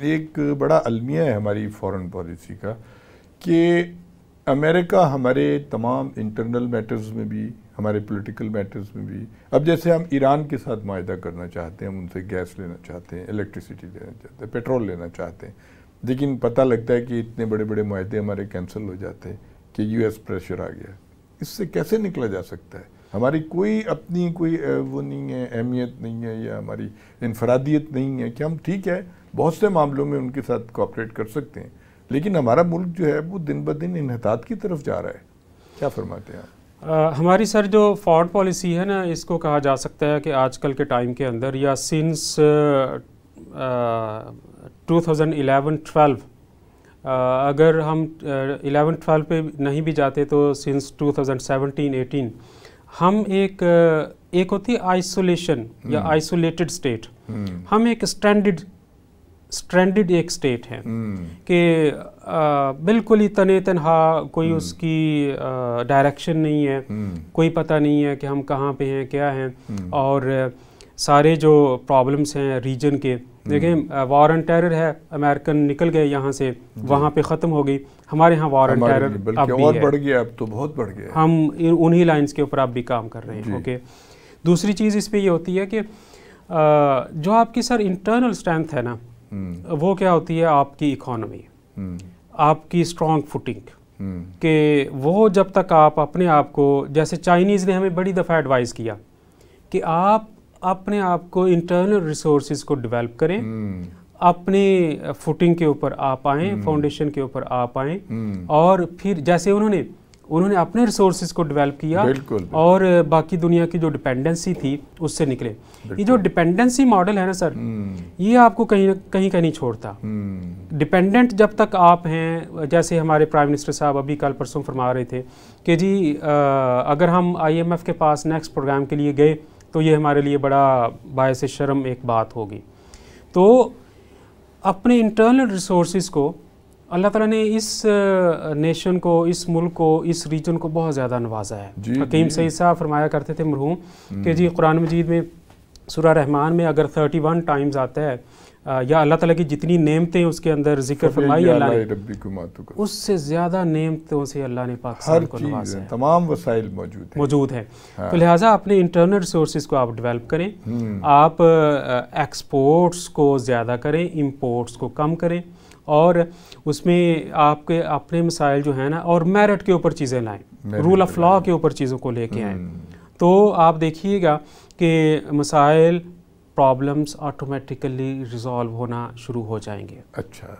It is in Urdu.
ایک بڑا المیہ ہے ہماری فورن پالیسی کا کہ امریکہ ہمارے تمام انٹرنل میٹرز میں بھی، ہمارے پولیٹیکل میٹرز میں بھی، اب جیسے ہم ایران کے ساتھ معاہدہ کرنا چاہتے ہیں، ہم ان سے گیس لینا چاہتے ہیں، الیکٹریسٹی لینا چاہتے ہیں، پیٹرول لینا چاہتے ہیں، لیکن پتہ لگتا ہے کہ اتنے بڑے بڑے معاہدے ہمارے کینسل ہو جاتے ہیں کہ یو ایس پریشر آ گیا. اس سے کیسے نکلا جا سکتا ہے؟ ہماری کوئی اپنی کوئی وہ نہیں ہے، اہمیت نہیں ہے یا ہماری انفرادیت نہیں ہے کہ ہم ٹھیک ہے بہت سے معاملوں میں ان کے ساتھ کوآپریٹ کر سکتے ہیں، لیکن ہمارا ملک جو ہے وہ دن بدن انحطاط کی طرف جا رہا ہے. کیا فرماتے ہیں آپ؟ ہماری سر جو فارن پالیسی ہے نا، اس کو کہا جا سکتا ہے کہ آج کل کے ٹائم کے اندر یا سنس 2011-12 اگر ہم 11-12 پہ نہیں بھی جاتے تو سنس 2017-18 ہم ایک ہوتی ہے آئسولیشن یا آئسولیٹڈ اسٹیٹ، ہم ایک اسٹرینڈڈ ایک اسٹیٹ ہے کہ بالکل ہی تنے تنہا، کوئی اس کی ڈائریکشن نہیں ہے، کوئی پتہ نہیں ہے کہ ہم کہاں پہ ہیں، کیا ہیں. اور سارے جو پرابلمس ہیں ریجن کے، دیکھیں وار اینڈ ٹیرر ہے، امریکن نکل گئے یہاں سے، وہاں پہ ختم ہو گئی. ہمارے ہاں وار اینڈ ٹیرر اب بھی اور ہے، بڑھ گیا، اب تو بہت بڑھ گیا، ہم انہی لائنز کے اوپر اب بھی کام کر رہے ہیں. اوکے، دوسری چیز اس پہ یہ ہوتی ہے کہ جو آپ کی سر انٹرنل اسٹرینتھ ہے نا، وہ کیا ہوتی ہے؟ آپ کی اکانومی، آپ کی اسٹرانگ فوٹنگ، کہ وہ جب تک آپ اپنے آپ کو، جیسے چائنیز نے ہمیں بڑی دفعہ ایڈوائز کیا کہ آپ اپنے آپ کو انٹرنل ریسورسز کو ڈیولپ کریں، اپنے فوٹنگ کے اوپر آپ آئیں، فاؤنڈیشن کے اوپر آپ آئیں، اور پھر جیسے انہوں نے اپنے ریسورسز کو ڈیولپ کیا اور باقی دنیا کی جو ڈپینڈنسی تھی اس سے نکلے. یہ جو ڈپینڈنسی ماڈل ہے نا سر، یہ آپ کو کہیں کا نہیں چھوڑتا. ڈپینڈنٹ جب تک آپ ہیں، جیسے ہمارے پرائم منسٹر صاحب ابھی کل پرسوں فرما رہے تھے کہ جی اگر ہم IMF کے پاس نیکسٹ پروگرام کے لیے گئے تو یہ ہمارے لیے بڑا باعث شرم ایک بات ہوگی. تو اپنے انٹرنل ریسورسز کو اللہ تعالیٰ نے اس نیشن کو، اس ملک کو، اس ریجن کو بہت زیادہ نوازا ہے. حکیم سعید صاحب فرمایا کرتے تھے مرحوم کہ جی قرآن مجید میں سورہ رحمان میں اگر 31 ٹائمز آتا ہے یا اللہ تعالیٰ کی جتنی نعمتیں اس کے اندر ذکر فرمائی اللہ نے، اس سے زیادہ نعمتوں سے اللہ نے پاکستان کو نوازا ہے. تمام وسائل موجود ہیں. تو لہٰذا اپنے انٹرنل ریسورسز کو آپ ڈیولپ کریں، آپ ایکسپورٹس کو زیادہ کریں، امپورٹس کو کم کریں، اور اس میں آپ کے اپنے مسائل جو ہیں نا، اور میرٹ کے اوپر چیزیں لائیں، رول آف لا کے اوپر چیزوں کو لے کے آئیں. تو آپ دیکھیے گا کہ مسائل، پرابلمس آٹومیٹیکلی ریزالو ہونا شروع ہو جائیں گے. اچھا،